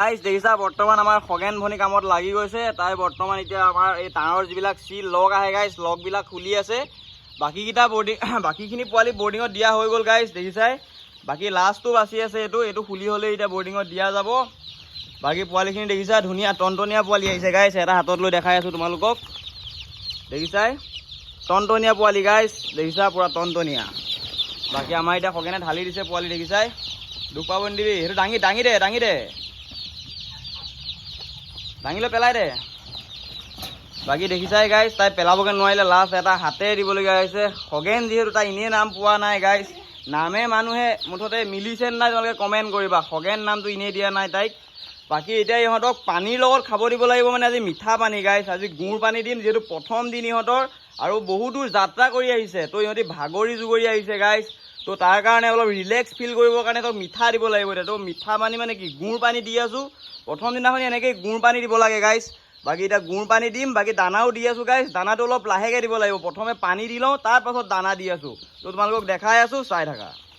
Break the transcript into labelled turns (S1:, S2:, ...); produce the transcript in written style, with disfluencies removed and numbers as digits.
S1: Guys দেখিছা বৰ্তমান আমাৰ খগেন ভনী কামত লাগি গৈছে। তাই বৰ্তমান এতিয়া আমাৰ এই তাঁৰৰ যিবিলাক চিল লগ আহে গাইজ, লগবিলাক খুলি আছে। বাকীকেইটা বাকীখিনি পোৱালি বৰ্ডিঙত দিয়া হৈ গ'ল গাইজ, দেখিছাই। বাকী লাষ্টটো বাচি আছে, এইটো খুলি হ'লে এতিয়া বৰ্ডিঙত দিয়া যাব। বাকী পোৱালিখিনি দেখিছা, ধুনীয়া টনটনীয়া পোৱালি আহিছে গাইজ। এটা হাতত লৈ দেখাই আছোঁ তোমালোকক, দেখিছাই। টনটনীয়া পোৱালি গাইজ, দেখিছা পুৰা টনটনীয়া। বাকী আমাৰ এতিয়া খগেনে ঢালি দিছে পোৱালি, দেখিছাই। দুখ পাব নিদিবি, সেইটো দাঙি দে দাঙি লৈ পেলাই দে। বাকী দেখিছাই গাইজ, তাই পেলাবগৈ নোৱাৰিলে, লাষ্ট এটা হাতেৰে দিবলগীয়া হৈছে। খগেন যিহেতু তাই এনেই নাম পোৱা নাই গাইজ, নামে মানুহে মুঠতে মিলিছে নাই তোমালোকে কমেণ্ট কৰিবা। খগেন নামটো এনেই দিয়া নাই তাইক। বাকী এতিয়া ইহঁতক পানীৰ লগত খাব দিব লাগিব, মানে আজি মিঠা পানী গাইজ, আজি গুড় পানী দিম, যিহেতু প্ৰথম দিন ইহঁতৰ আৰু বহুত দূৰ যাত্ৰা কৰি আহিছে, তো ইহঁতি ভাগৰি জুগৰি আহিছে গাইজ। তো তাৰ কাৰণে অলপ ৰিলেক্স ফিল কৰিবৰ কাৰণে তো মিঠা দিব লাগিব। এতিয়া তো মিঠা পানী মানে কি, গুড় পানী দি আছোঁ। প্ৰথম দিনাখন এনেকৈ গুড় পানী দিব লাগে গাইজ। বাকী এতিয়া গুড় পানী দিম, বাকী দানাও দি আছোঁ গাইজ। দানাটো অলপ লাহেকৈ দিব লাগিব, প্ৰথমে পানী দি লওঁ, তাৰ পাছত দানা দি আছোঁ। তো তোমালোকক দেখাই আছোঁ, চাই থাকা।